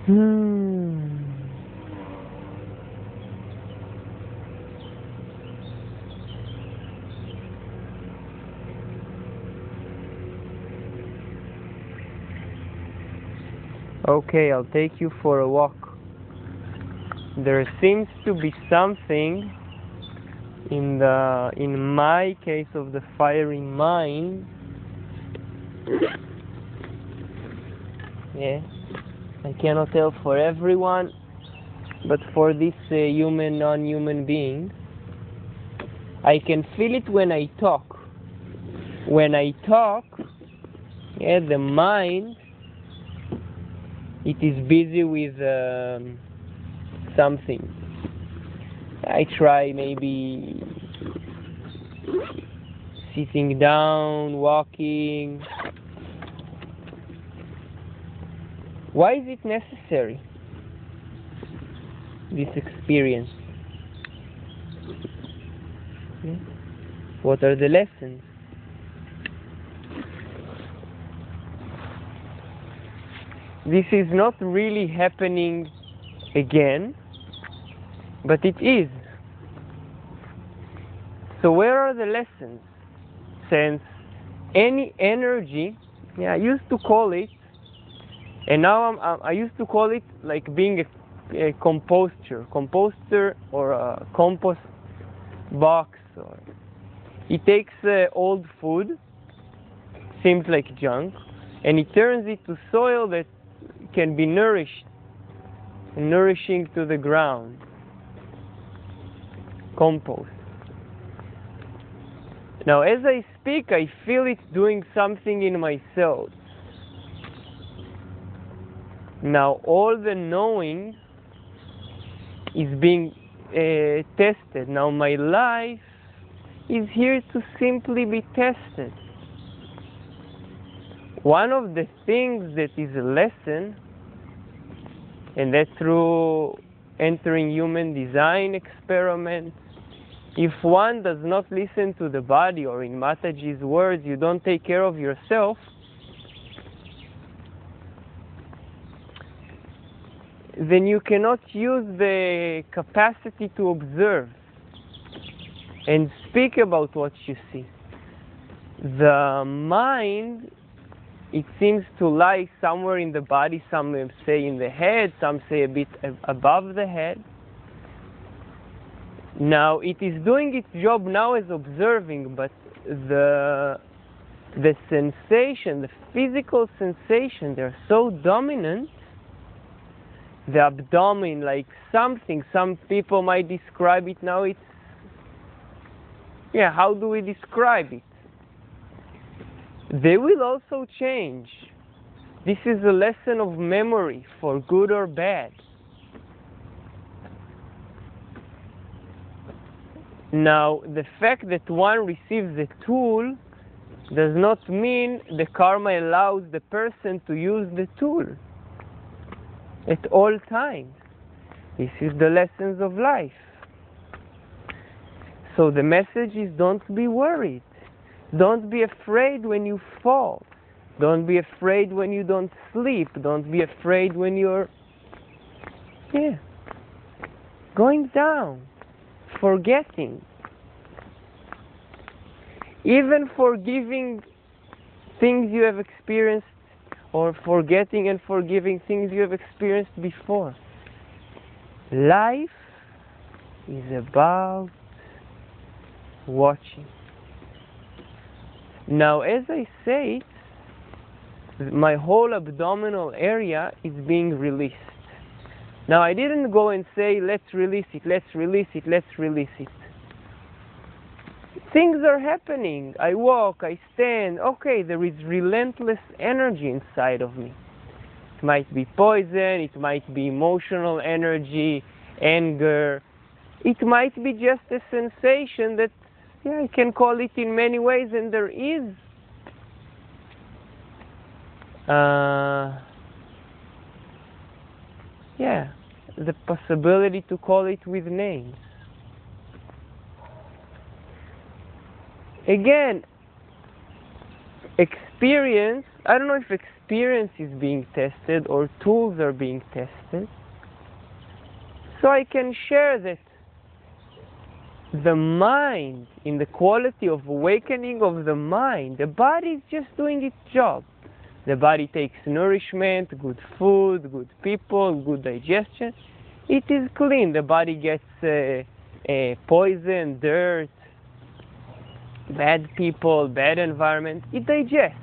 Hmm. Okay, I'll take you for a walk. There seems to be something in my case of the fiery mind. Yeah, I cannot tell for everyone, but for this human, non-human being, I can feel it when I talk. When I talk, yeah, the mind, it is busy with something. I try maybe sitting down, walking. Why is it necessary, this experience? What are the lessons? This is not really happening again, but it is. So where are the lessons? Since any energy, yeah, I used to call it, and now I used to call it like being a composter or a compost box. Or he takes old food, seems like junk, and he turns it to soil that can be nourishing to the ground. Compost. Now, as I speak, I feel it doing something in my cells. Now, all the knowing is being tested. Now, my life is here to simply be tested. One of the things that is a lesson, and that's through entering human design experiments, if one does not listen to the body, or in Mataji's words, you don't take care of yourself, then you cannot use the capacity to observe and speak about what you see. The mind, it seems to lie somewhere in the body. Some say in the head, some say a bit above the head. Now, it is doing its job now as observing, but the sensation, the physical sensation, they're so dominant. The abdomen, like something, some people might describe it now, it's, yeah, how do we describe it? They will also change. This is a lesson of memory, for good or bad. Now, the fact that one receives a tool does not mean the karma allows the person to use the tool at all times. This is the lessons of life. So the message is, don't be worried. Don't be afraid when you fall. Don't be afraid when you don't sleep. Don't be afraid when you're going down, forgetting. Even forgiving things you have experienced, or forgetting and forgiving things you have experienced before. Life is about watching. Now, as I say it, my whole abdominal area is being released. Now, I didn't go and say, let's release it, let's release it, let's release it. Things are happening. I walk, I stand. Okay, there is relentless energy inside of me. It might be poison, it might be emotional energy, anger. It might be just a sensation that, I can call it in many ways, and there is the possibility to call it with names. Again, experience, I don't know if experience is being tested or tools are being tested. So I can share that the mind, in the quality of awakening of the mind, the body is just doing its job. The body takes nourishment, good food, good people, good digestion. It is clean. The body gets poison, dirt, bad people, bad environment. It digests.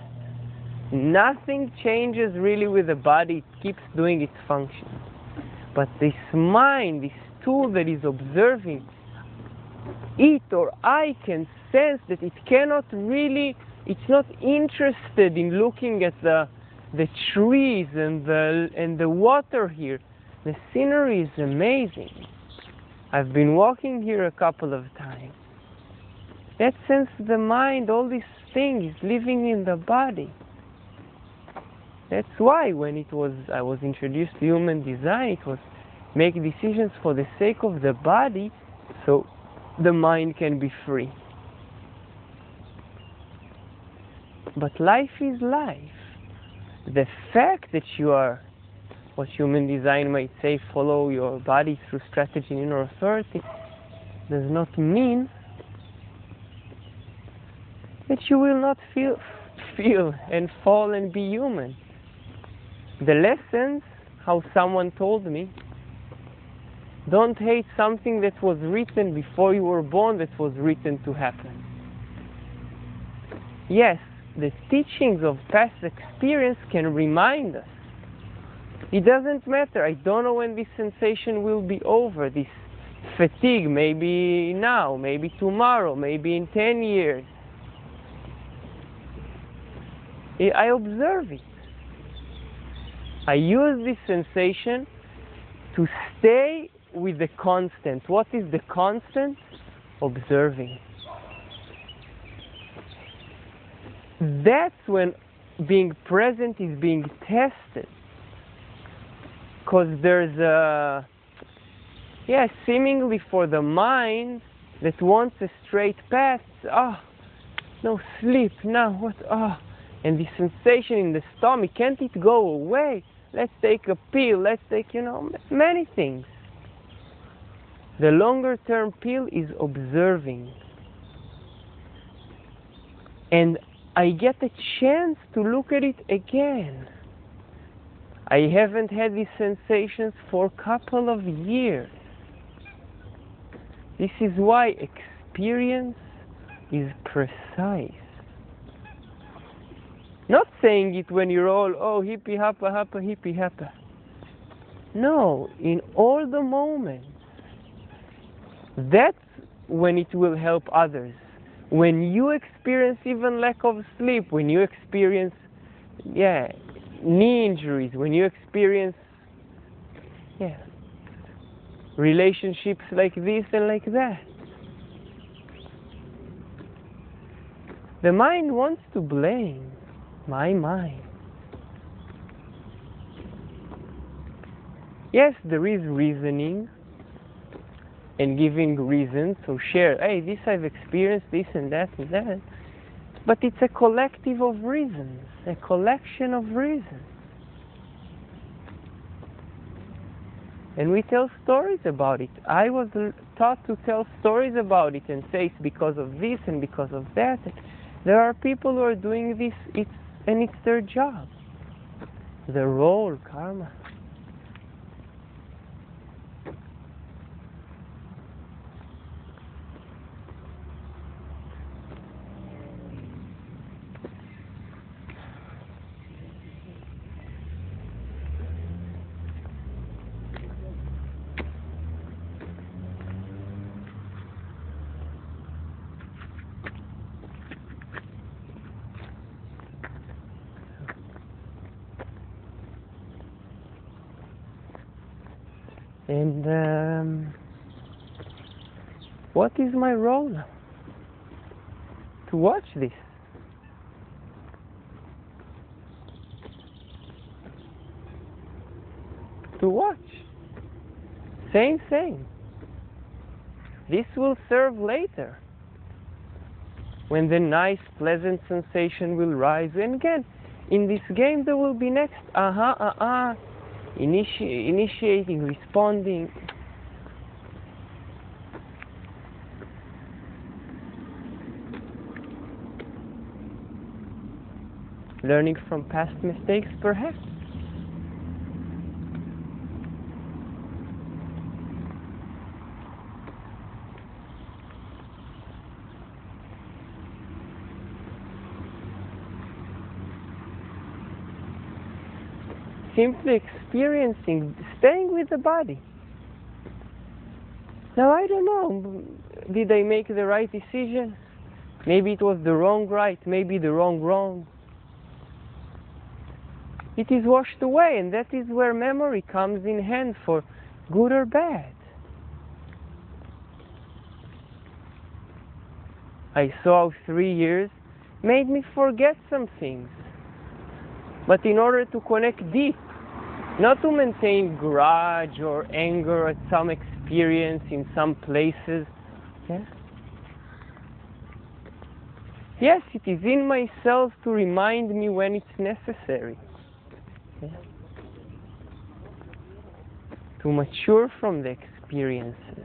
Nothing changes really with the body. It keeps doing its function. But this mind, this tool that is observing, it or I can sense that it cannot really, it's not interested in looking at the trees and the water here. The scenery is amazing. I've been walking here a couple of times. That sense the mind, all these things living in the body. That's why when I was introduced to human design, it was make decisions for the sake of the body, so the mind can be free. But life is life. The fact that you are, what human design might say, follow your body through strategy and inner authority, does not mean that you will not feel and fall and be human. The lessons, how someone told me, don't hate something that was written before you were born, that was written to happen. Yes, the teachings of past experience can remind us. It doesn't matter. I don't know when this sensation will be over, this fatigue, maybe now, maybe tomorrow, maybe in 10 years. I observe it. I use this sensation to stay with the constant. What is the constant? Observing. That's when being present is being tested. Because there's a, seemingly for the mind that wants a straight path, no, sleep, now, what, and the sensation in the stomach, can't it go away? Let's take a pill, let's take, many things. The longer term pill is observing. And I get a chance to look at it again. I haven't had these sensations for a couple of years. This is why experience is precise. Not saying it when you're all, hippie, happa, happa, hippie, happa. No, in all the moments. That's when it will help others. When you experience even lack of sleep, when you experience, knee injuries, when you experience, relationships like this and like that. The mind wants to blame. My mind. Yes, there is reasoning and giving reasons, so share, hey, this I've experienced, this and that and that. But it's a collective of reasons, a collection of reasons. And we tell stories about it. I was taught to tell stories about it and say it's because of this and because of that. There are people who are doing this, and it's their job. The role, karma. And what is my role now? To watch this. To watch. Same thing. This will serve later. when the nice, pleasant sensation will rise. And again, in this game there will be next, initiating, responding. Learning from past mistakes, perhaps. Simply experiencing, staying with the body. Now, I don't know, did I make the right decision? Maybe it was the wrong right, maybe the wrong wrong. It is washed away, and that is where memory comes in hand for good or bad. I saw 3 years made me forget some things. But in order to connect deep, not to maintain grudge or anger at some experience in some places. Yeah? Yes, it is in myself to remind me when it's necessary. Yeah? To mature from the experiences.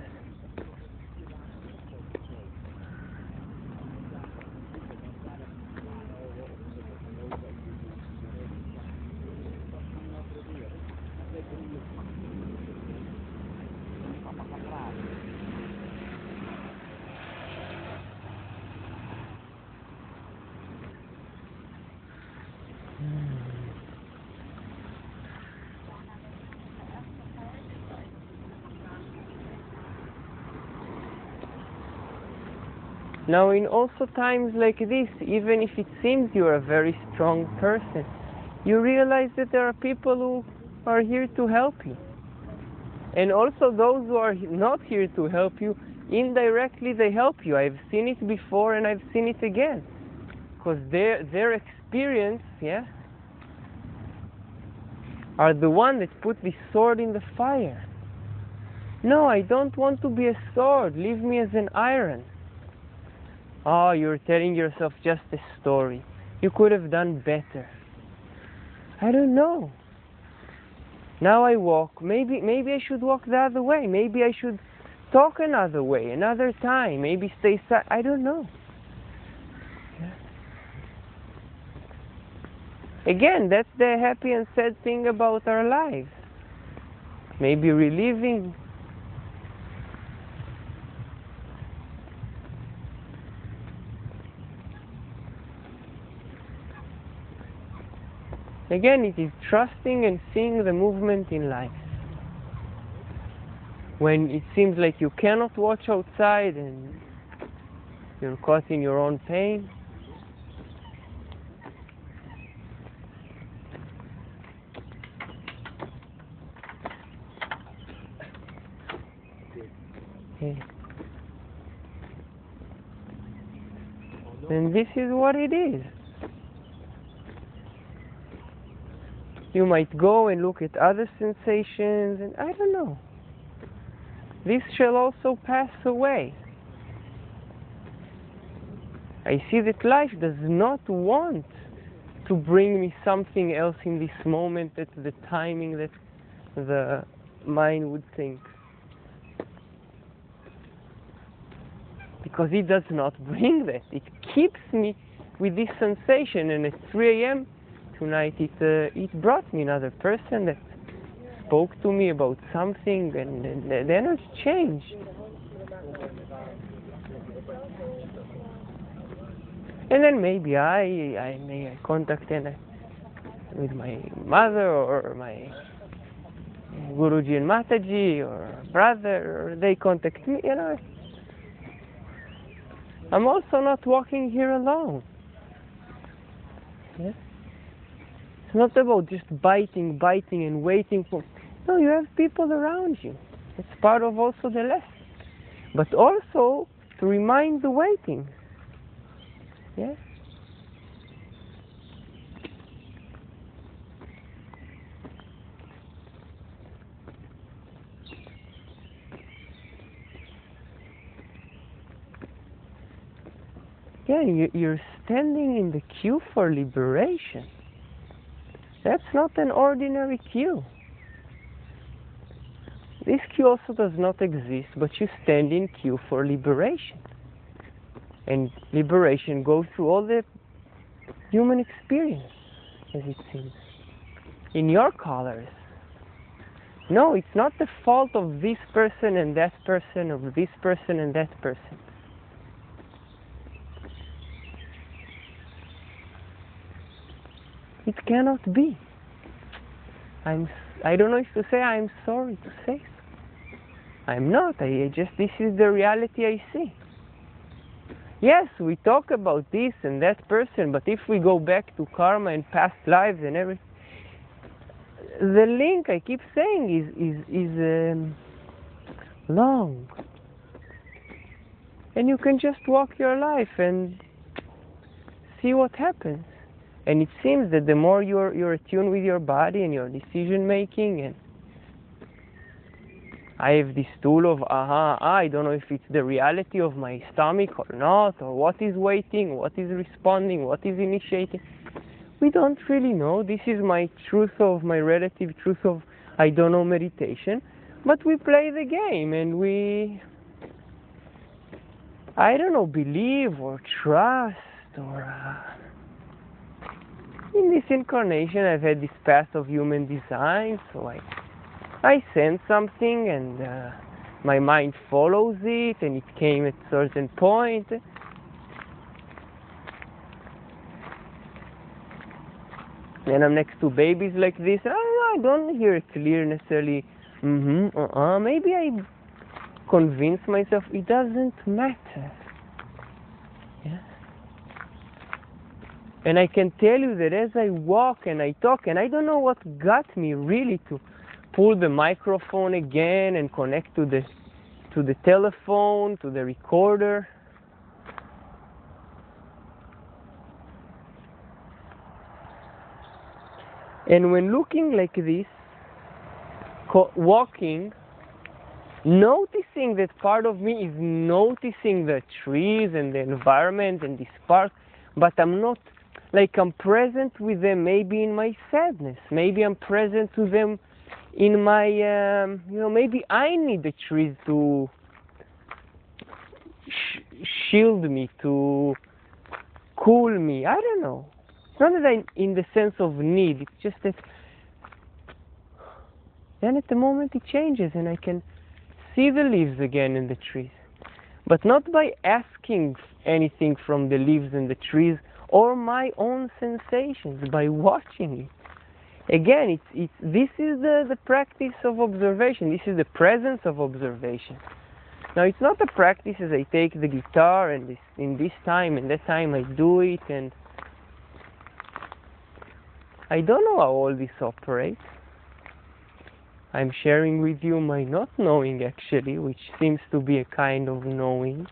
Now, in also times like this, even if it seems you're a very strong person, you realize that there are people who are here to help you. And also those who are not here to help you, indirectly they help you. I've seen it before and I've seen it again. Because their experience, yeah, are the one that put the sword in the fire. No, I don't want to be a sword. Leave me as an iron. Oh, you're telling yourself just a story. You could have done better. I don't know. Now I walk. Maybe I should walk the other way. Maybe I should talk another way, another time. Maybe stay silent. I don't know. Yeah. Again, that's the happy and sad thing about our lives. Maybe reliving. Again, it is trusting and seeing the movement in life. When it seems like you cannot watch outside and you're caught in your own pain. Okay. And this is what it is. You might go and look at other sensations, and I don't know. This shall also pass away. I see that life does not want to bring me something else in this moment at the timing that the mind would think. Because it does not bring that. It keeps me with this sensation, and at 3 a.m. tonight it brought me another person that spoke to me about something, and the energy changed. And then maybe I may contact with my mother or my Guruji and Mataji or brother, or they contact me, you know. I'm also not walking here alone. Yes? It's not about just biting and waiting for... No, you have people around you. It's part of also the lesson. But also to remind the waiting. Yes? Yeah, you're standing in the queue for liberation. That's not an ordinary queue. This queue also does not exist, but you stand in queue for liberation. And liberation goes through all the human experience, as it seems, in your colors. No, it's not the fault of this person and that person, of this person and that person. It cannot be. I don't know if to say I'm sorry to say so. I'm not. This is the reality I see. Yes, we talk about this and that person, but if we go back to karma and past lives and everything, the link I keep saying is long. And you can just walk your life and see what happens. And it seems that the more you're attuned with your body and your decision making, and I have this tool of I don't know if it's the reality of my stomach or not, or what is waiting, what is responding, what is initiating. We don't really know. This is my relative truth of I don't know meditation. But we play the game and we, I don't know, believe or trust or... In this incarnation, I've had this path of human design, so I sense something and my mind follows it, and it came at a certain point. And I'm next to babies like this, I don't hear it clear necessarily, maybe I convince myself it doesn't matter. Yeah. And I can tell you that as I walk and I talk, and I don't know what got me really to pull the microphone again and connect to the telephone, to the recorder. And when looking like this, walking, noticing that part of me is noticing the trees and the environment and this park, but I'm not, like I'm present with them maybe in my sadness, maybe I'm present to them in my, maybe I need the trees to shield me, to cool me, I don't know. It's not that I'm in the sense of need, it's just that then at the moment it changes and I can see the leaves again in the trees. But not by asking anything from the leaves and the trees or my own sensations, by watching it. Again, this is the practice of observation. This is the presence of observation. Now, it's not a practice as I take the guitar and in this time and that time I do it, and I don't know how all this operates. I'm sharing with you my not knowing actually, which seems to be a kind of knowing.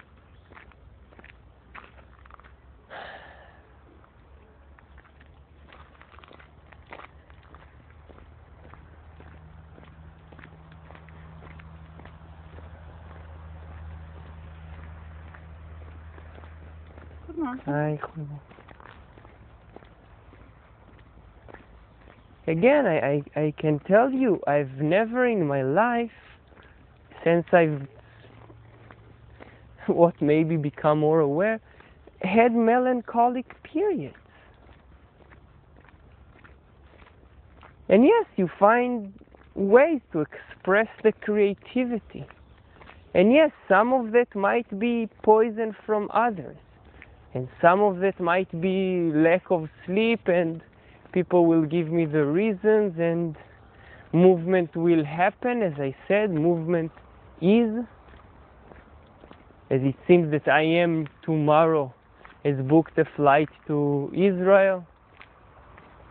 Again, I can tell you, I've never in my life, since I've maybe become more aware, had melancholic periods. And yes, you find ways to express the creativity. And yes, some of that might be poison from others. And some of that might be lack of sleep, and people will give me the reasons, and movement will happen. As I said, movement is, as it seems that I am tomorrow, has booked a flight to Israel.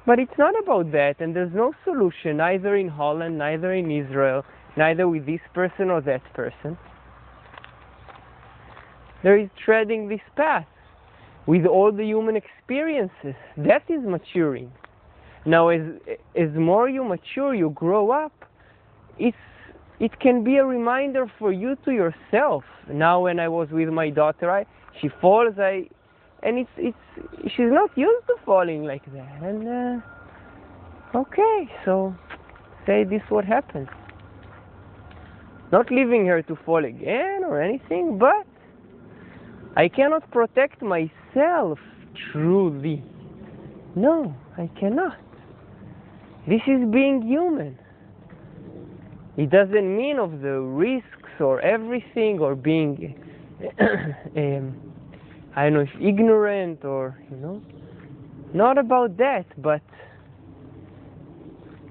But it's not about that, and there's no solution, neither in Holland, neither in Israel, neither with this person or that person. There is treading this path with all the human experiences. That is maturing. Now, as more you mature, you grow up, it can be a reminder for you to yourself. Now, when I was with my daughter, she falls, and she's not used to falling like that. And okay, so say this what happens. Not leaving her to fall again or anything, but I cannot protect myself truly. No, I cannot. This is being human. It doesn't mean of the risks or everything or being, I don't know, if ignorant or, not about that, but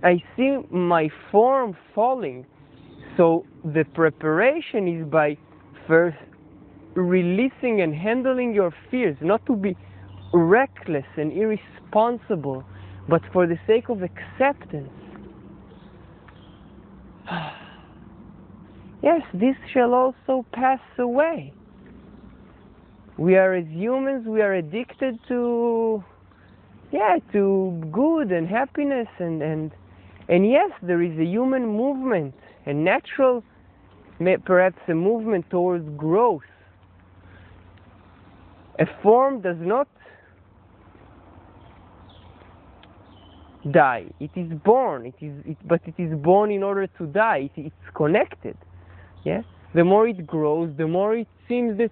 I see my form falling. So the preparation is by first releasing and handling your fears, not to be reckless and irresponsible, but for the sake of acceptance. Yes, this shall also pass away. We are, as humans, we are addicted to good and happiness, and yes, there is a human movement, a natural, perhaps a movement towards growth. A form does not die. It is born. But it is born in order to die. It's connected. Yeah. The more it grows, the more it seems that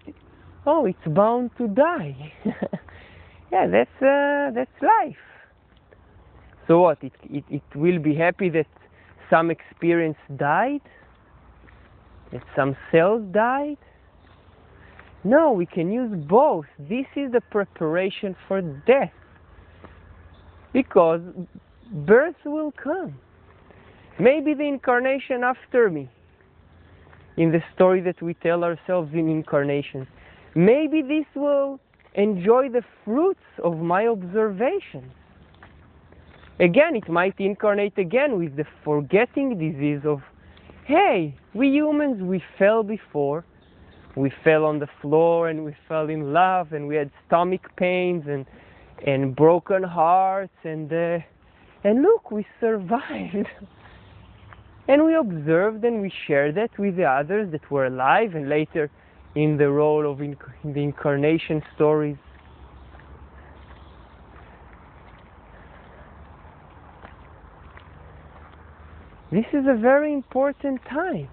it's bound to die. Yeah, that's life. So what? It will be happy that some experience died, that some cells died. No, we can use both. This is the preparation for death. Because birth will come. Maybe the incarnation after me. In the story that we tell ourselves in incarnations. Maybe this will enjoy the fruits of my observations. Again, it might incarnate again with the forgetting disease of, hey, we humans, we fell before. We fell on the floor and we fell in love and we had stomach pains and broken hearts and look, we survived. And we observed and we shared that with the others that were alive, and later in the role of in the incarnation stories. This is a very important time.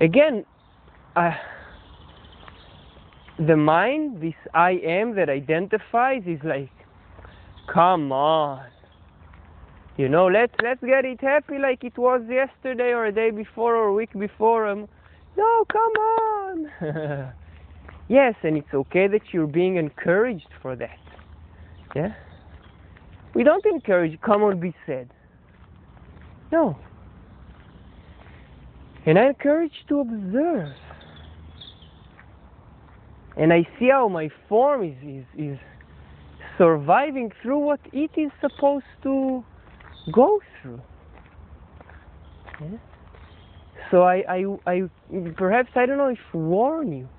Again, the mind, this I am that identifies, is like, come on. Let's get it happy like it was yesterday or a day before or a week before. No, come on. Yes, and it's okay that you're being encouraged for that. Yeah? We don't encourage, come on, be sad. No. And I encourage to observe. And I see how my form is surviving through what it is supposed to go through. Yeah? So I perhaps, I don't know if warn you.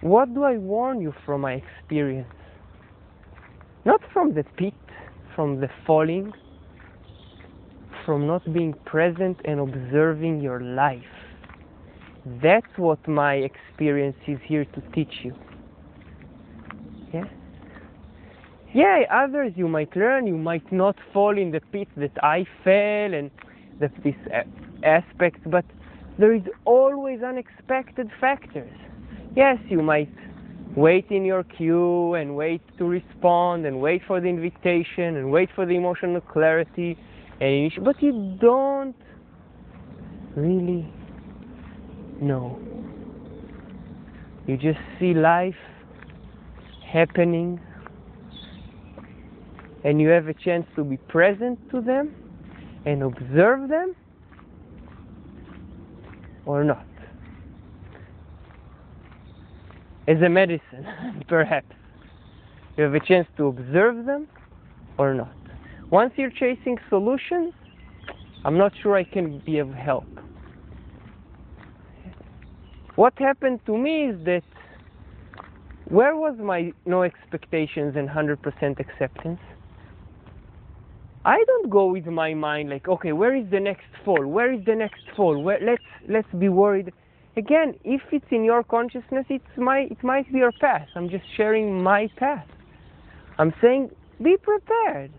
What do I warn you from my experience? Not from the pit, from the falling, from not being present and observing your life. That's what my experience is here to teach you. Yeah? Yeah, others you might learn, you might not fall in the pit that I fell and this aspect, but there is always unexpected factors. Yes, you might wait in your queue and wait to respond and wait for the invitation and wait for the emotional clarity, but you don't really know. You just see life happening and you have a chance to be present to them and observe them or not. As a medicine, perhaps. You have a chance to observe them or not. Once you're chasing solutions, I'm not sure I can be of help. What happened to me is that where was my no expectations and 100% acceptance? I don't go with my mind like, okay, where is the next fall? Where is the next fall? Let's be worried. Again, if it's in your consciousness, it might be your path. I'm just sharing my path. I'm saying, be prepared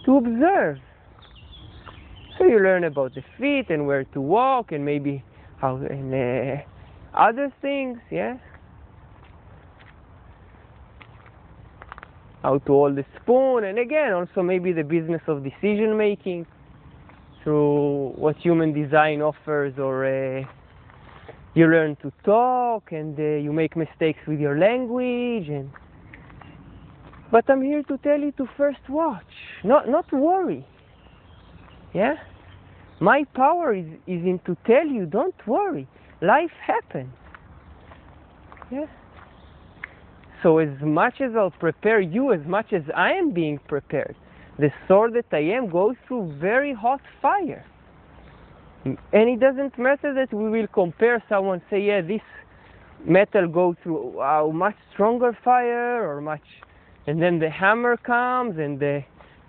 to observe. So you learn about the feet and where to walk and maybe how and other things, yeah. How to hold the spoon, and again, also maybe the business of decision making through what human design offers, or you learn to talk and you make mistakes with your language. But I'm here to tell you to first watch, not worry. Yeah, my power is in to tell you, don't worry. Life happens. Yeah. So as much as I'll prepare you, as much as I am being prepared, the sword that I am goes through very hot fire. And it doesn't matter that we will compare someone, say, yeah, this metal goes through a much stronger fire or much, and then the hammer comes and the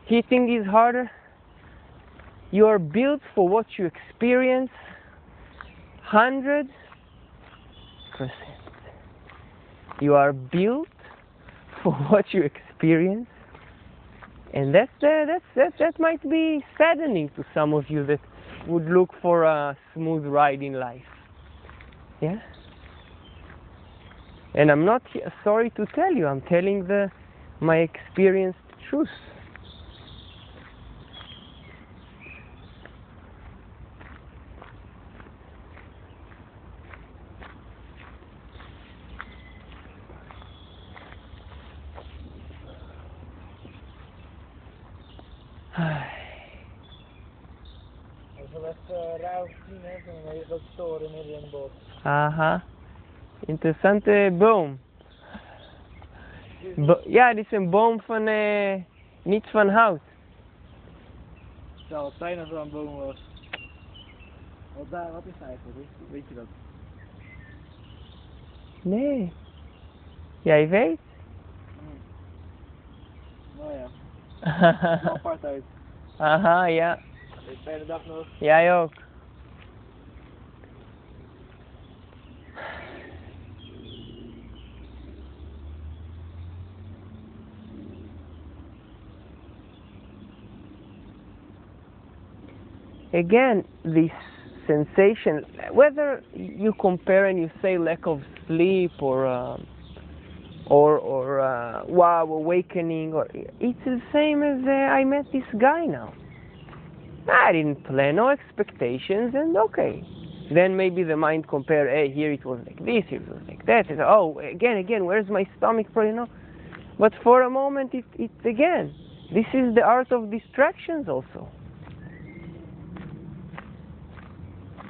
hitting is harder. You are built for what you experience 100%. You are built for what you experience, and that might be saddening to some of you that would look for a smooth ride in life. Yeah. And I'm not sorry to tell you. I'm telling my experienced truth. Aha, interessante boom. Ja, dit is een boom van niet van hout. Het zou het zijn als er een boom was. Wat is het eigenlijk? Weet je dat? Nee. Jij weet? Nou ja. Het ziet er apart uit. Aha, ja. Fijne dag nog. Jij ook. Again, this sensation, whether you compare and you say lack of sleep or wow, awakening, or it's the same as I met this guy now. I didn't plan, no expectations, and okay. Then maybe the mind compare, hey, here it was like this, here it was like that. And, oh, again, where's my stomach for, you know? But for a moment, it's again, this is the art of distractions also.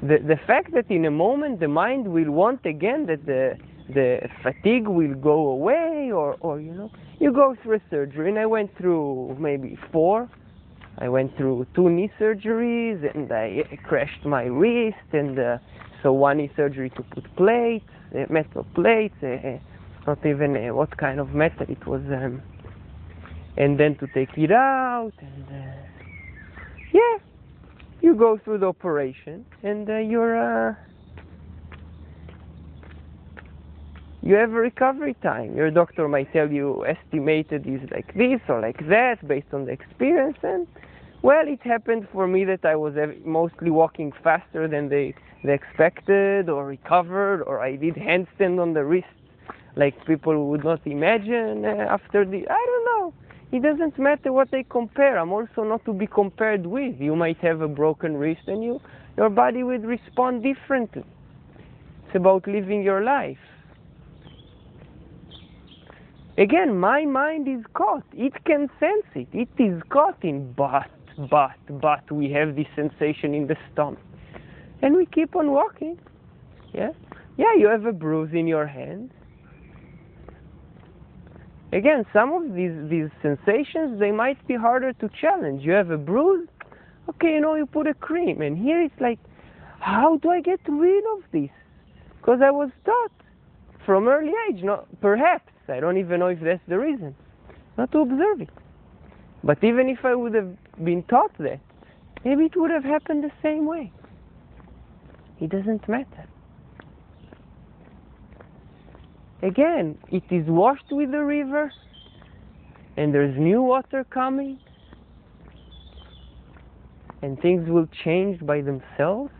The fact that in a moment the mind will want again that the fatigue will go away, or you know, you go through a surgery, and I went through maybe 4. I went through 2 knee surgeries, and I crashed my wrist, and so 1 knee surgery to put plates, metal plates, not even what kind of metal it was, and then to take it out, and yeah. You go through the operation, and you have a recovery time. Your doctor might tell you estimated is like this or like that based on the experience, and well, it happened for me that I was mostly walking faster than they expected, or recovered, or I did handstand on the wrist like people would not imagine after the, I don't know. It doesn't matter what they compare. I'm also not to be compared with. You might have a broken wrist and your body would respond differently. It's about living your life. Again, my mind is caught. It can sense it. It is caught in but we have this sensation in the stomach. And we keep on walking. Yeah? Yeah, you have a bruise in your hand. Again, some of these sensations, they might be harder to challenge. You have a bruise, Okay, you put a cream, and here it's like, how do I get rid of this? Because I was taught from early age, perhaps, I don't even know if that's the reason, not to observe it. But even if I would have been taught that, maybe it would have happened the same way. It doesn't matter. Again, it is washed with the river, and there's new water coming, and things will change by themselves.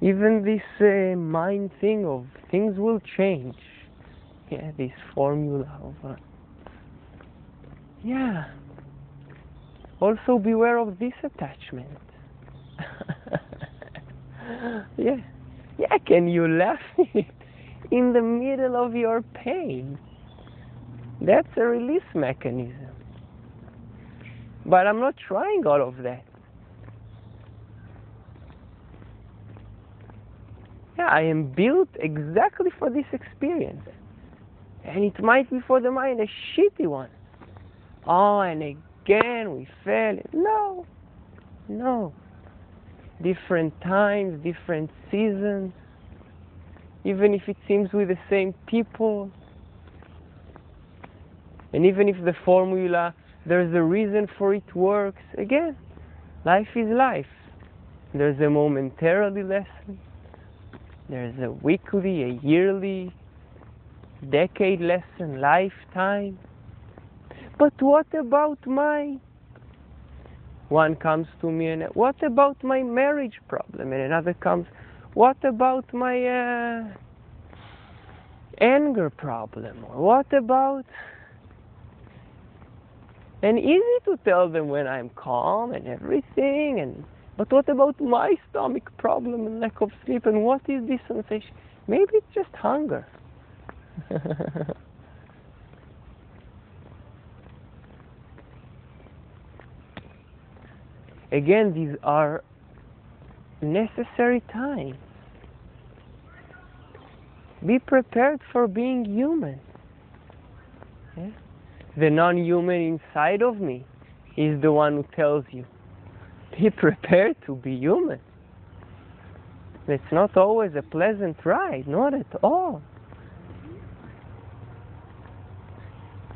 Even this mind thing of things will change. Yeah, this formula of... yeah. Also beware of this attachment. Yeah. Yeah, can you laugh in the middle of your pain? That's a release mechanism. But I'm not trying all of that. Yeah, I am built exactly for this experience. And it might be for the mind a shitty one. Oh, and again we fail. No. No. Different times, different seasons. Even if it seems with the same people. And even if the formula, there's a reason for it works. Again, life is life. There's a momentarily lesson. There's a weekly, a yearly, decade lesson, lifetime. But what about one comes to me and what about my marriage problem? And another comes, what about my anger problem? Or what about... And easy to tell them when I'm calm and everything, but what about my stomach problem and lack of sleep, and what is this sensation? Maybe it's just hunger. Again, these are necessary times. Be prepared for being human. Yeah? The non-human inside of me is the one who tells you, be prepared to be human. It's not always a pleasant ride, not at all.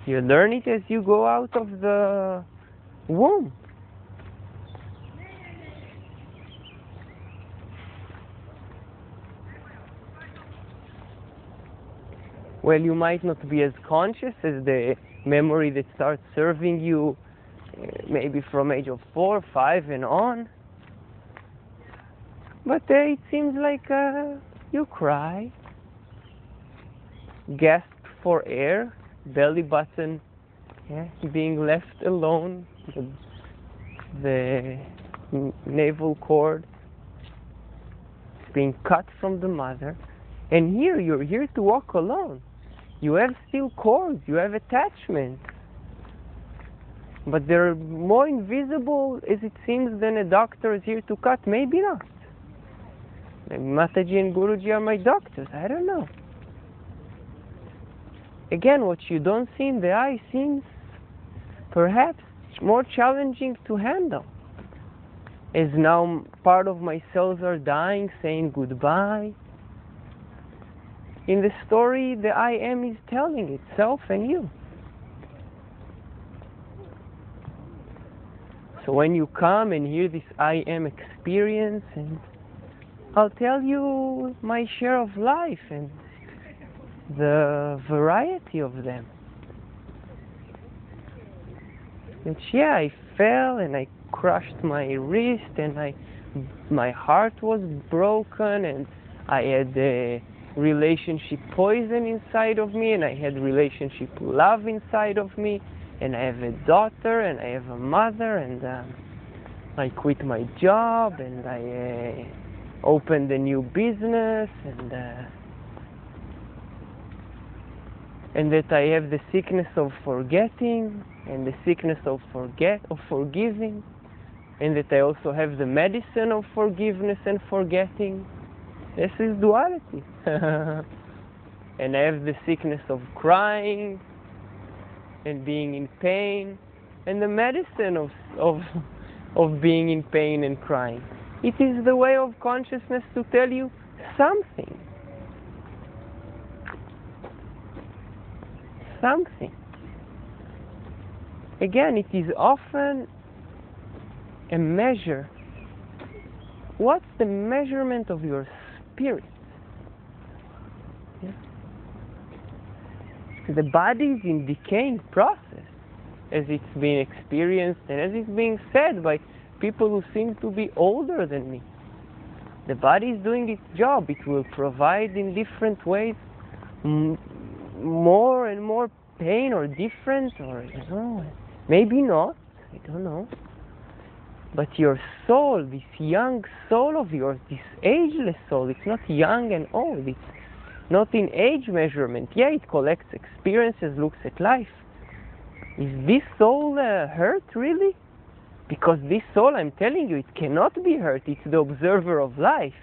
You learn it as you go out of the womb. Well, you might not be as conscious as the memory that starts serving you maybe from age of 4, 5 and on. But it seems like you cry, gasp for air, belly button, being left alone, the navel cord being cut from the mother. And here, you're here to walk alone. You have still cords, you have attachments. But they're more invisible, as it seems, than a doctor is here to cut. Maybe not. Maybe Mataji and Guruji are my doctors. I don't know. Again, what you don't see in the eye seems perhaps more challenging to handle. As now part of my cells are dying, saying goodbye. In the story, the I am is telling itself and you. So when you come and hear this I am experience, and I'll tell you my share of life and the variety of them. And I fell and I crushed my wrist and my heart was broken and I had relationship poison inside of me, and I had relationship love inside of me, and I have a daughter and I have a mother, and I quit my job and I opened a new business, and and that I have the sickness of forgetting and the sickness of forgiving, and that I also have the medicine of forgiveness and forgetting. This is duality. And I have the sickness of crying and being in pain, and the medicine of being in pain and crying. It is the way of consciousness to tell you something. Something. Again, it is often a measure. What's the measurement of your spirit? Yeah. The body is in decaying process, as it's being experienced and as it's being said by people who seem to be older than me. The body is doing its job. It will provide in different ways more and more pain, or different, or I don't know, maybe not, I don't know. But your soul, this young soul of yours, this ageless soul, it's not young and old, it's not in age measurement. Yeah, it collects experiences, looks at life. Is this soul hurt, really? Because this soul, I'm telling you, it cannot be hurt. It's the observer of life.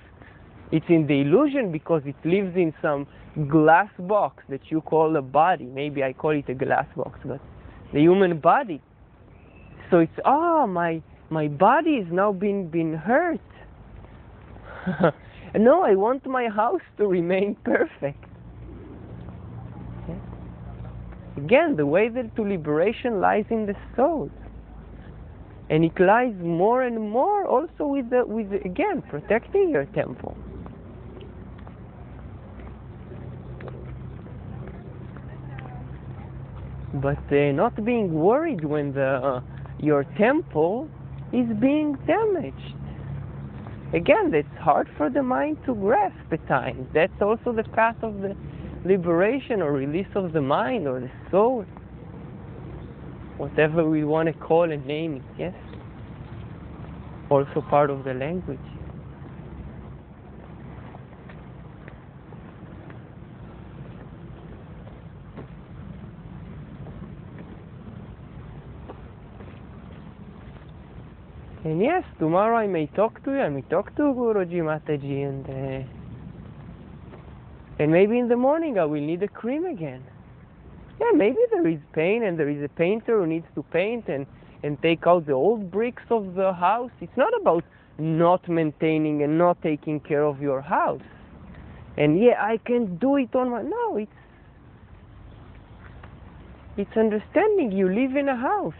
It's in the illusion because it lives in some glass box that you call a body. Maybe I call it a glass box, but the human body. So it's, my body is now been hurt. No, I want my house to remain perfect. Yeah. Again, the way to liberation lies in the soul. And it lies more and more also with again, protecting your temple. But not being worried when your temple is being damaged. Again, that's hard for the mind to grasp at times. That's also the path of the liberation or release of the mind or the soul. Whatever we want to call and name it, yes? Also part of the language. And yes, tomorrow I may talk to you, I may talk to Guruji Mataji, and maybe in the morning I will need a cream again. Yeah, maybe there is pain and there is a painter who needs to paint and take out the old bricks of the house. It's not about not maintaining and not taking care of your house. And yeah, I can do it on my... No, it's understanding you live in a house.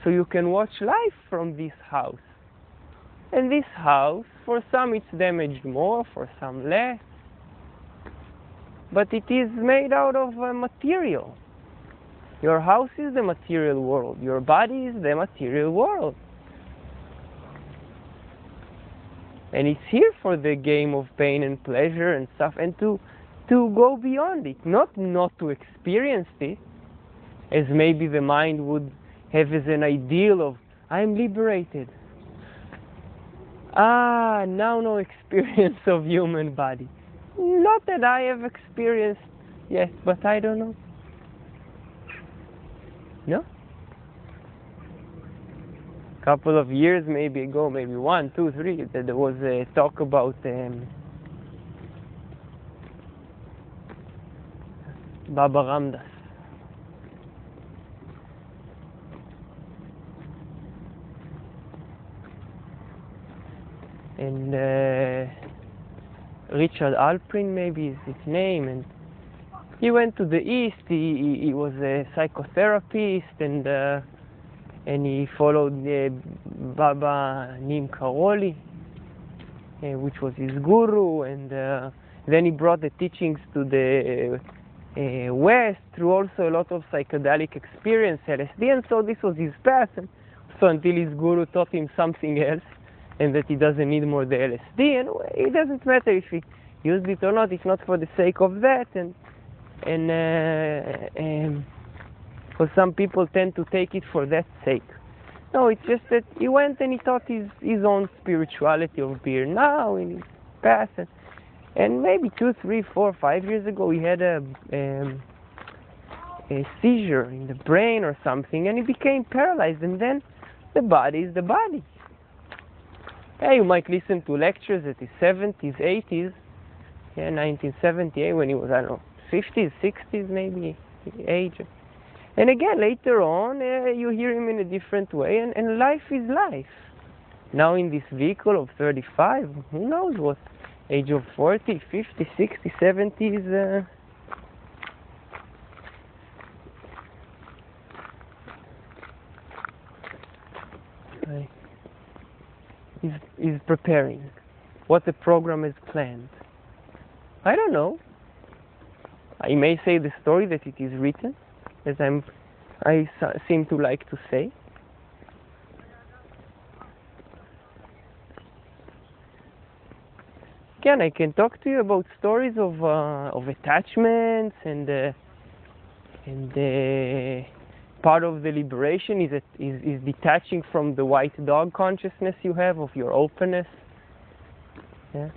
So you can watch life from this house. And this house, for some it's damaged more, for some less. But it is made out of material. Your house is the material world. Your body is the material world. And it's here for the game of pain and pleasure and stuff, and to go beyond it. Not to experience it, as maybe the mind would have as an ideal of, I'm liberated. Now no experience of human body. Not that I have experienced yet, but I don't know. No? Couple of years maybe ago, maybe 1, 2, 3, that there was a talk about Baba Ramdas. And Richard Alprin, maybe is his name, and he went to the East. He was a psychotherapist, and he followed Baba Nim Karoli, which was his guru, and then he brought the teachings to the West through also a lot of psychedelic experience, LSD, and so this was his path. And so until his guru taught him something else, and that he doesn't need more the LSD, and it doesn't matter if he used it or not. It's not for the sake of that, and for some people tend to take it for that sake. No, it's just that he went and he taught his own spirituality of beer now in his past, And maybe 2, 3, 4, 5 years ago, he had a seizure in the brain or something, and he became paralyzed. And then the body is the body. Yeah, you might listen to lectures at his 70s, 80s, 1978, when he was, I don't know, 50s, 60s maybe age. And again, later on, you hear him in a different way, and life is life. Now in this vehicle of 35, who knows what age of 40, 50, 60, 70s. Is preparing, what the program is planned. I don't know. I may say the story that it is written, as I seem to like to say. Again, I can talk to you about stories of attachments and part of the liberation is detaching from the white dog consciousness you have of your openness. Yeah.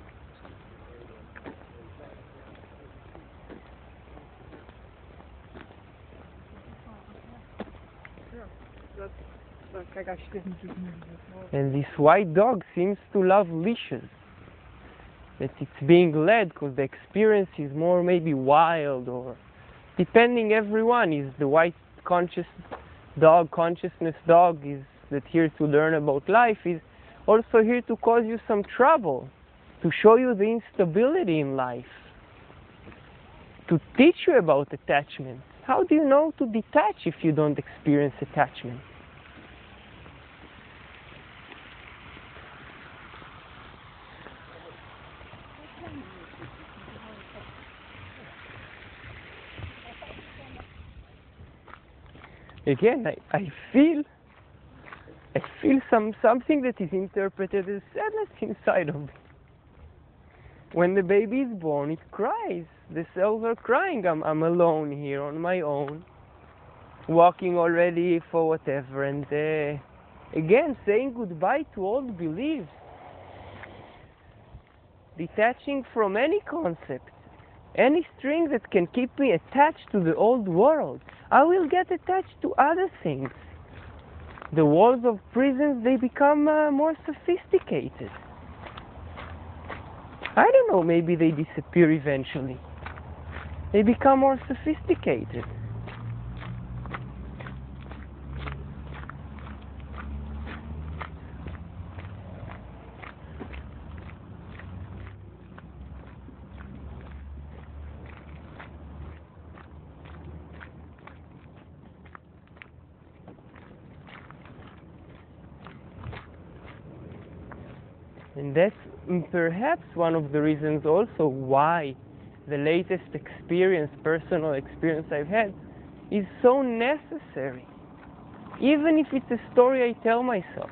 And this white dog seems to love leashes. That it's being led because the experience is more maybe wild, or depending everyone. Is the white consciousness dog is that here to learn about life, is also here to cause you some trouble, to show you the instability in life, to teach you about attachment. How do you know to detach if you don't experience attachment? Again, I feel something that is interpreted as sadness inside of me. When the baby is born, it cries. The cells are crying. I'm alone here on my own, walking already for whatever, and again saying goodbye to old beliefs, detaching from any concept, any string that can keep me attached to the old world. I will get attached to other things. The walls of prisons, they become more sophisticated. I don't know, maybe they disappear eventually. They become more sophisticated. And that's perhaps one of the reasons also why the latest experience, personal experience I've had, is so necessary. Even if it's a story I tell myself.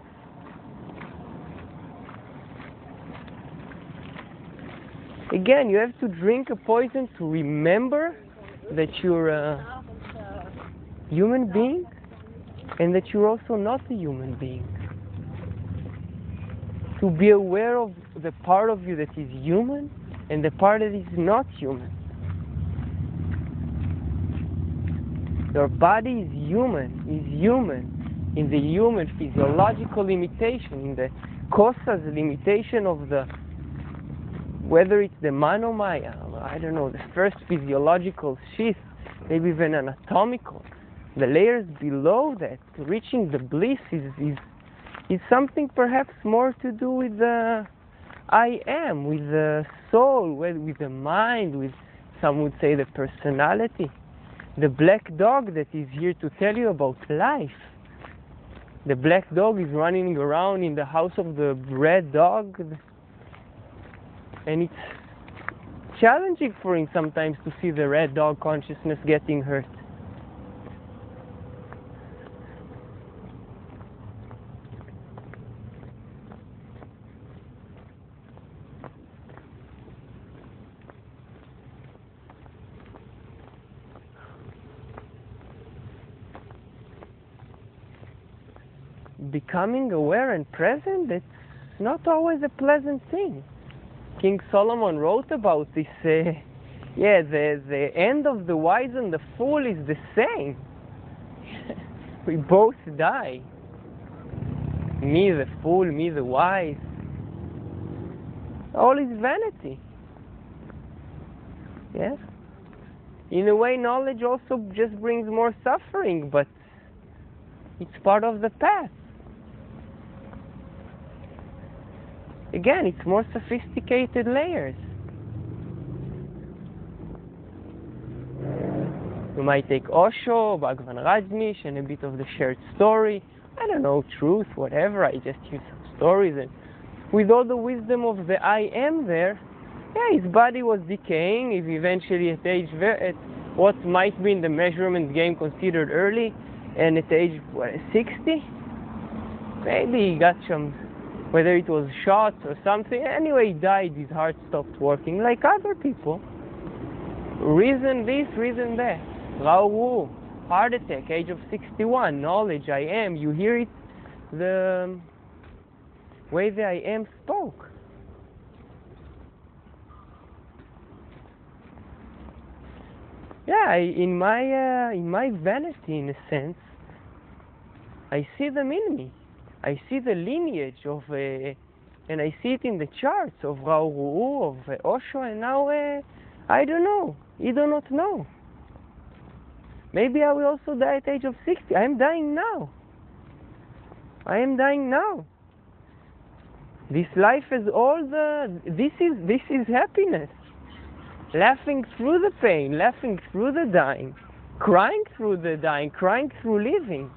Again, you have to drink a poison to remember that you're a human being and that you're also not a human being. To be aware of the part of you that is human and the part that is not human. Your body is human in the human physiological limitation, in the kosas limitation of the, whether it's the manomaya, I don't know, the first physiological sheath, maybe even anatomical. The layers below that, reaching the bliss is something perhaps more to do with the I am, with the soul, with the mind, with, some would say, the personality. The black dog that is here to tell you about life. The black dog is running around in the house of the red dog, and it's challenging for him sometimes to see the red dog consciousness getting hurt. Becoming aware and present, it's not always a pleasant thing. King Solomon wrote about this. The end of the wise and the fool is the same. We both die. Me the fool, me the wise. All is vanity. Yes? In a way, knowledge also just brings more suffering, but it's part of the path. Again, it's more sophisticated layers. You might take Osho, Bhagavan Rajneesh, and a bit of the shared story. I don't know, truth, whatever. I just use some stories. And with all the wisdom of the I am there, yeah, his body was decaying. If eventually at what might be in the measurement game considered early, and at age 60, maybe he got some, whether it was shots or something. Anyway, he died. His heart stopped working, like other people. Reason this, reason that. Rao Wu, heart attack, age of 61, knowledge, I am. You hear it, the way the I am spoke. Yeah, in my vanity, in a sense, I see them in me. I see the lineage of, and I see it in the charts of Rao Wu, of Osho, and now I don't know. You do not know. Maybe I will also die at the age of 60. I am dying now. I am dying now. This life is all the. This is happiness. Laughing through the pain, laughing through the dying, crying through the dying, crying through living.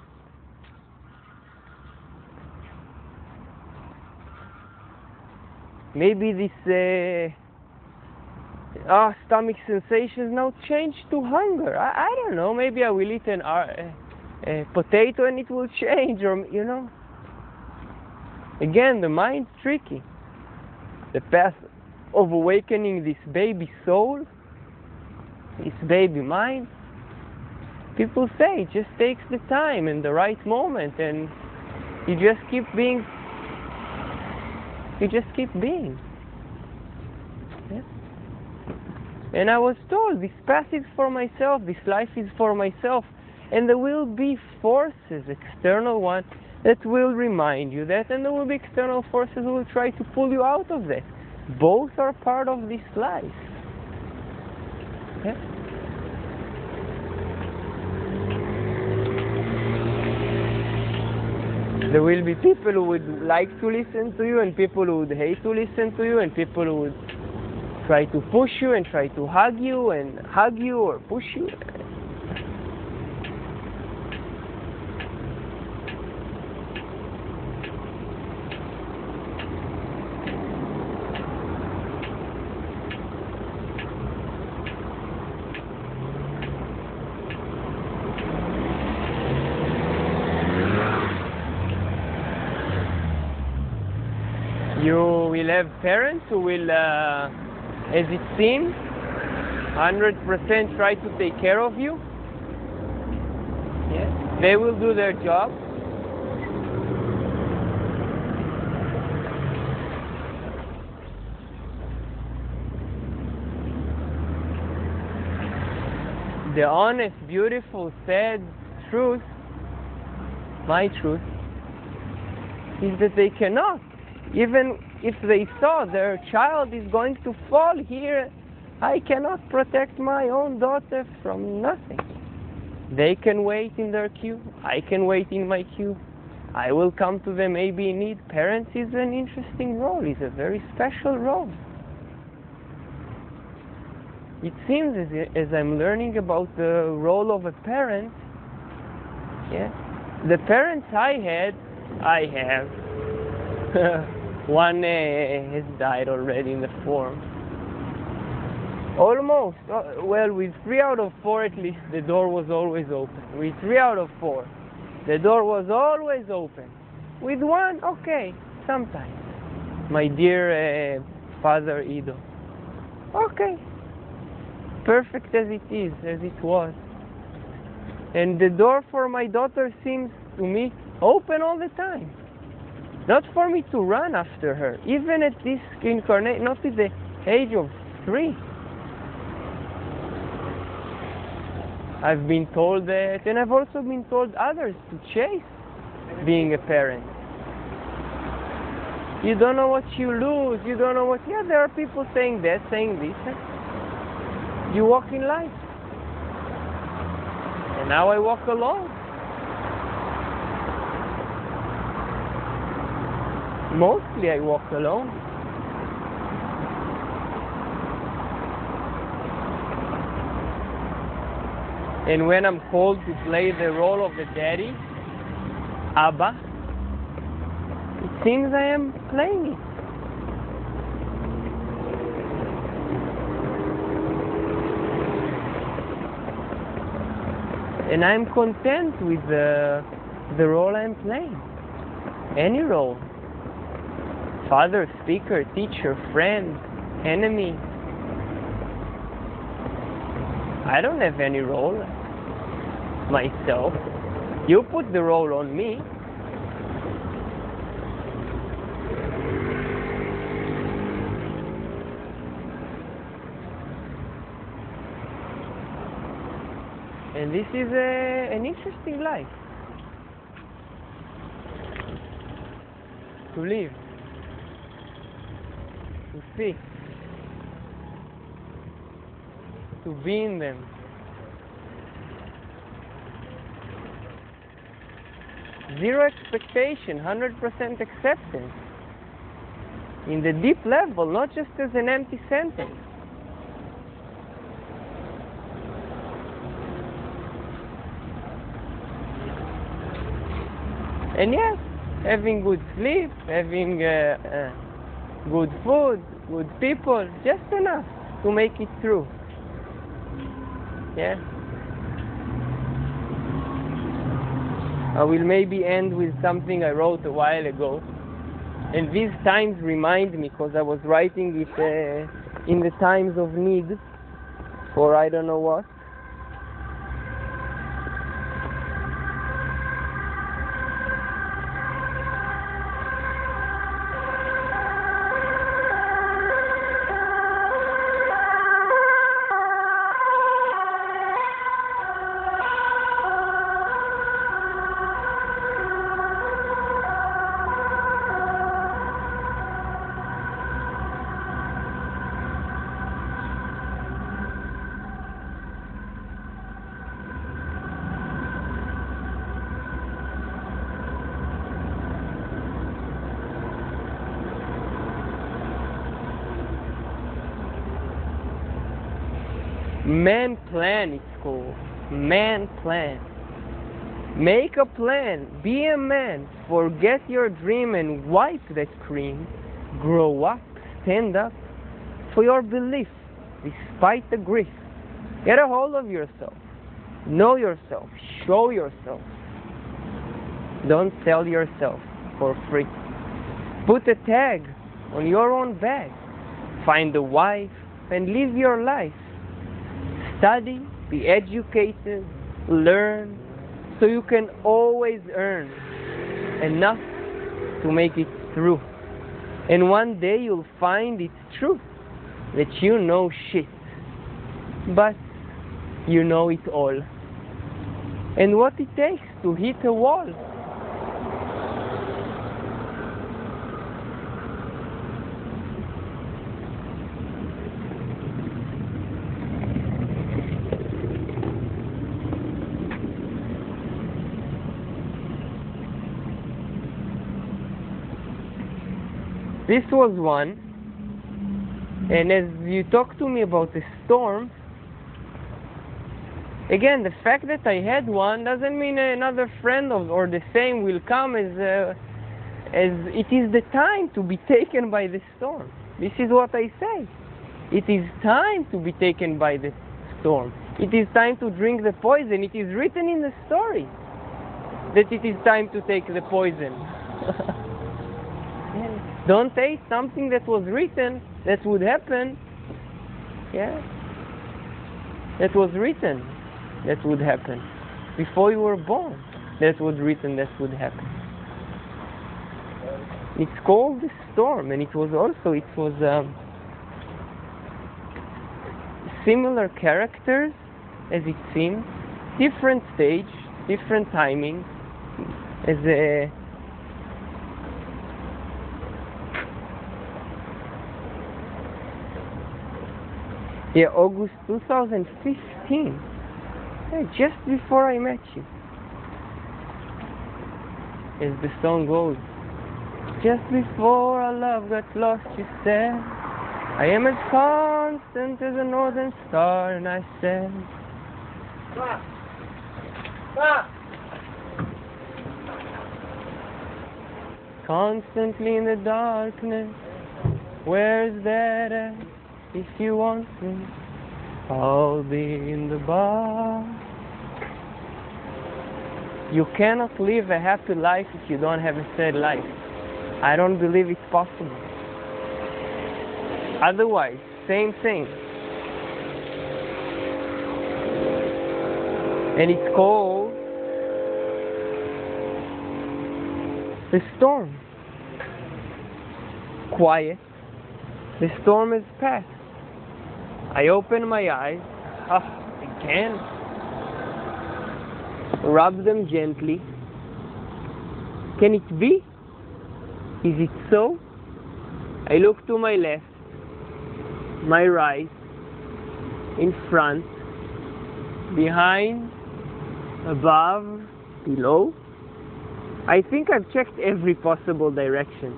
Maybe this stomach sensations now change to hunger. I don't know. Maybe I will eat a potato and it will change, or you know. Again, the mind's tricky. The path of awakening this baby soul, this baby mind. People say it just takes the time and the right moment, and you just keep being. You just keep being. Yeah? And I was told this path is for myself, this life is for myself, and there will be forces, external ones, that will remind you that, and there will be external forces who will try to pull you out of that. Both are part of this life. Yeah? There will be people who would like to listen to you, and people who would hate to listen to you, and people who would try to push you and try to hug you or push you. You will have parents who will, as it seems, 100% try to take care of you. Yes. They will do their job. The honest, beautiful, sad truth, my truth, is that they cannot. Even if they saw their child is going to fall here, I cannot protect my own daughter from nothing. They can wait in their queue. I can wait in my queue. I will come to them maybe in need. Parents is an interesting role. It's a very special role. It seems as I'm learning about the role of a parent, yeah, the parents I have. One has died already in the form. Almost. Well, with 3 out of 4 at least, the door was always open. With 3 out of 4, the door was always open. With 1, okay, sometimes. My dear father Ido. Okay. Perfect as it is, as it was. And the door for my daughter seems to me open all the time. Not for me to run after her, even at this incarnate, not at the age of 3. I've been told that, and I've also been told others to chase being a parent. You don't know what you lose, you don't know what... Yeah, there are people saying that, saying this. You walk in life. And now I walk alone. Mostly I walk alone. And when I'm called to play the role of the daddy, Abba, it seems I am playing it. And I'm content with the role I'm playing. Any role. Father, speaker, teacher, friend, enemy. I don't have any role myself. You put the role on me. And this is an interesting life to live, to see, to be in them. Zero expectation, 100% acceptance. In the deep level, not just as an empty sentence. And yes, having good sleep, having good food, good people, just enough to make it through. Yeah. I will maybe end with something I wrote a while ago. And these times remind me, because I was writing it in the times of need, for I don't know what. Man plan, it's called. Man plan. Make a plan. Be a man. Forget your dream and wipe that cream. Grow up. Stand up for your belief, despite the grief. Get a hold of yourself. Know yourself. Show yourself. Don't sell yourself for free. Put a tag on your own bag. Find a wife and live your life. Study, be educated, learn, so you can always earn enough to make it through. And one day you'll find it's true that you know shit, but you know it all. And what it takes to hit a wall. This was one, and as you talk to me about the storm, again, the fact that I had one doesn't mean another friend or the same will come as it is the time to be taken by the storm. This is what I say. It is time to be taken by the storm. It is time to drink the poison. It is written in the story that it is time to take the poison. Don't say something that was written that would happen. Yeah. That was written that would happen. Before you were born, that was written that would happen. It's called the storm, and it was similar characters as it seems, different stage, different timing, as a August 2015, just before I met you. As the song goes, just before our love got lost, you said, I am as constant as a northern star, and I said, constantly in the darkness, where's that at? If you want me, I'll be in the bar. You cannot live a happy life if you don't have a sad life. I don't believe it's possible. Otherwise, same thing. And it's called the storm. Quiet. The storm has passed. I open my eyes. Again. Rub them gently. Can it be? Is it so? I look to my left, my right, in front, behind, above, below. I think I've checked every possible direction.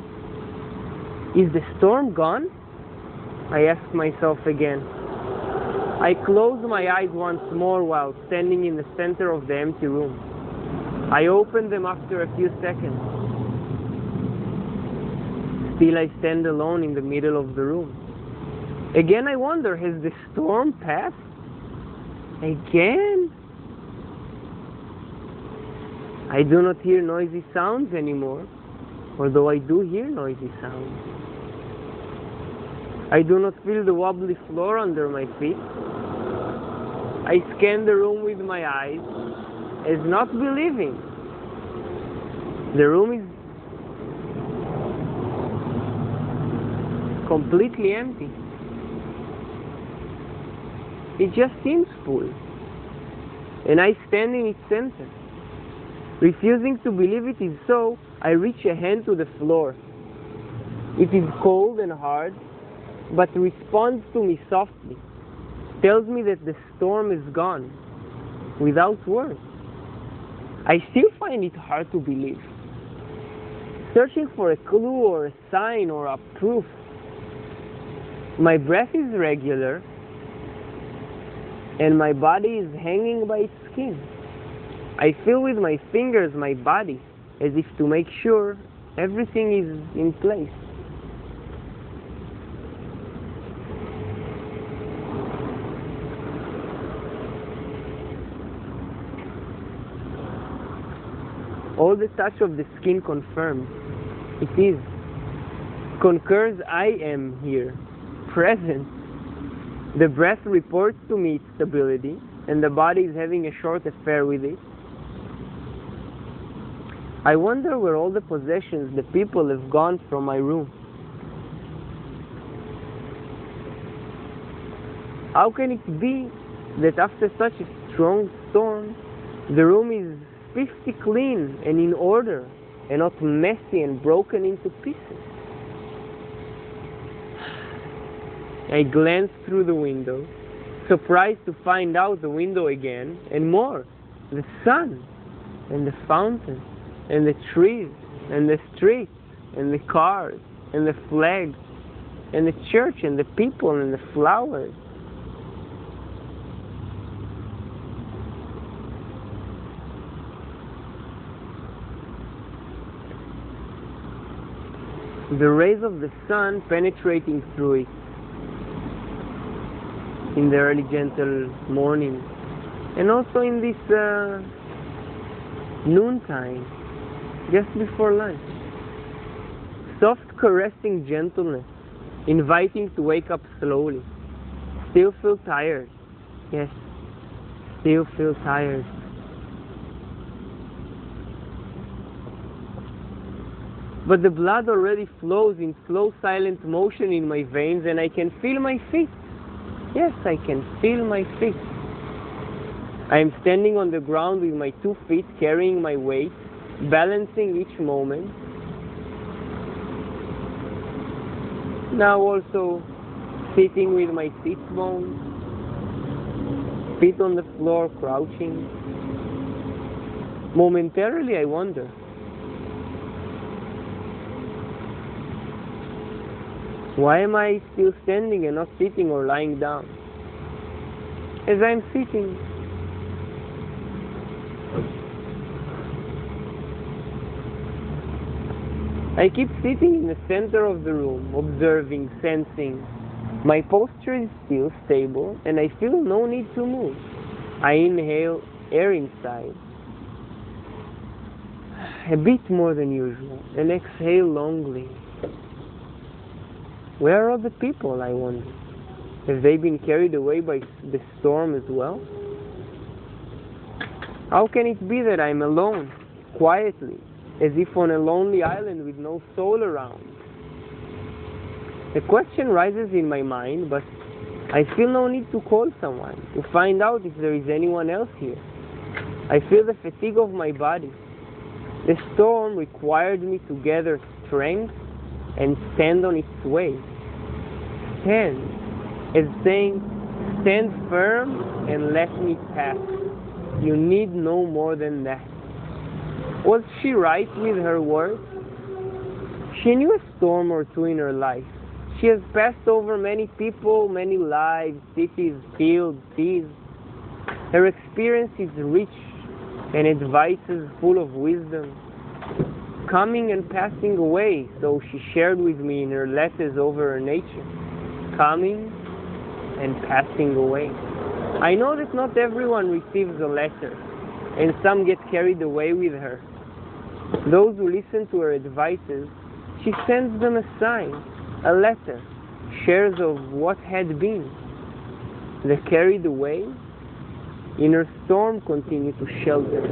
Is the storm gone? I ask myself again. I close my eyes once more while standing in the center of the empty room. I open them after a few seconds. Still I stand alone in the middle of the room. Again I wonder, has the storm passed? Again? I do not hear noisy sounds anymore, although I do hear noisy sounds. I do not feel the wobbly floor under my feet. I scan the room with my eyes, as not believing. The room is completely empty. It just seems full. And I stand in its center. Refusing to believe it is so, I reach a hand to the floor. It is cold and hard, but responds to me softly, tells me that the storm is gone, without words. I still find it hard to believe. Searching for a clue or a sign or a proof. My breath is regular, and my body is hanging by its skin. I feel with my fingers my body, as if to make sure everything is in place. All the touch of the skin confirms. It is. Concurs I am here, present. The breath reports to me its stability, and the body is having a short affair with it. I wonder where all the possessions, the people have gone from my room. How can it be that after such a strong storm, the room is 50 clean and in order, and not messy and broken into pieces? I glance through the window, surprised to find out the window again, and more, the sun, and the fountain, and the trees, and the streets, and the cars, and the flags, and the church, and the people, and the flowers. The rays of the sun penetrating through it in the early gentle morning, and also in this noontime, just before lunch. Soft caressing gentleness, inviting to wake up slowly. Still feel tired. Yes, still feel tired. but the blood already flows in slow, silent motion in my veins, and I can feel my feet. Yes, I can feel my feet. I am standing on the ground with my 2 feet, carrying my weight, balancing each moment. Now also sitting with my sit bones, feet on the floor, crouching. Momentarily I wonder, why am I still standing and not sitting or lying down? As I'm sitting, I keep sitting in the center of the room, observing, sensing. My posture is still stable, and I feel no need to move. I inhale air inside, a bit more than usual, and exhale longly. Where are the people, I wonder? Have they been carried away by the storm as well? How can it be that I'm alone, quietly, as if on a lonely island with no soul around? The question rises in my mind, but I feel no need to call someone, to find out if there is anyone else here. I feel the fatigue of my body. The storm required me to gather strength and stand on its way. Stand, as saying, stand firm and let me pass. You need no more than that. Was she right with her words? She knew a storm or two in her life. She has passed over many people, many lives, cities, fields, seas. Her experience is rich and advice is full of wisdom, coming and passing away, so she shared with me in her letters over her nature, coming and passing away. I know that not everyone receives a letter, and some get carried away with her. Those who listen to her advices, she sends them a sign, a letter, shares of what had been. The carried away, in her storm, continue to shelter.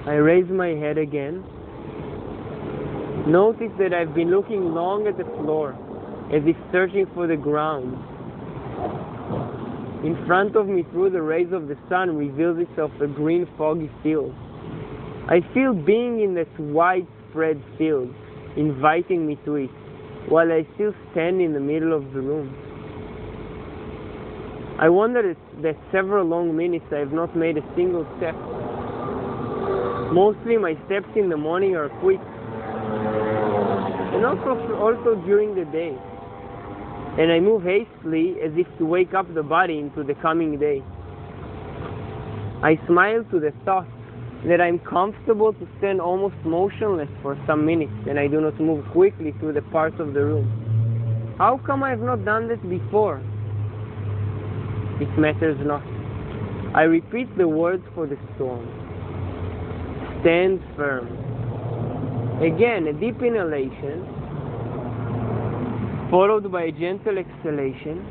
I raise my head again. Notice that I've been looking long at the floor, as if searching for the ground. In front of me, through the rays of the sun, reveals itself a green foggy field. I feel being in that widespread field, inviting me to it, while I still stand in the middle of the room. I wonder that several long minutes I have not made a single step. Mostly my steps in the morning are quick, and also during the day. And I move hastily as if to wake up the body into the coming day. I smile to the thought that I'm comfortable to stand almost motionless for some minutes and I do not move quickly through the parts of the room. How come I have not done that before? It matters not. I repeat the words for the storm. Stand firm. Again, a deep inhalation, followed by a gentle exhalation.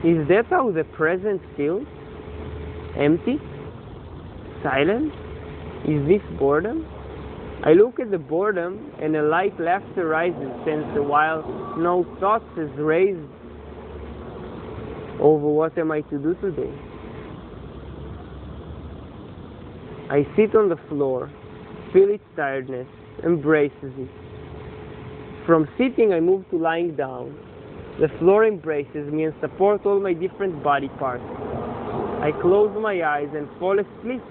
Is that how the present feels? Empty? Silent? Is this boredom? I look at the boredom and a light laughter rises, since a while no thoughts is raised over what am I to do today. I sit on the floor, feel its tiredness, embraces it. From sitting, I move to lying down. The floor embraces me and supports all my different body parts. I close my eyes and fall asleep.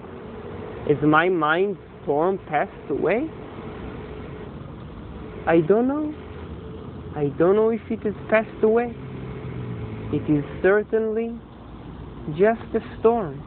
Has my mind's storm passed away? I don't know. I don't know if it has passed away. It is certainly just a storm.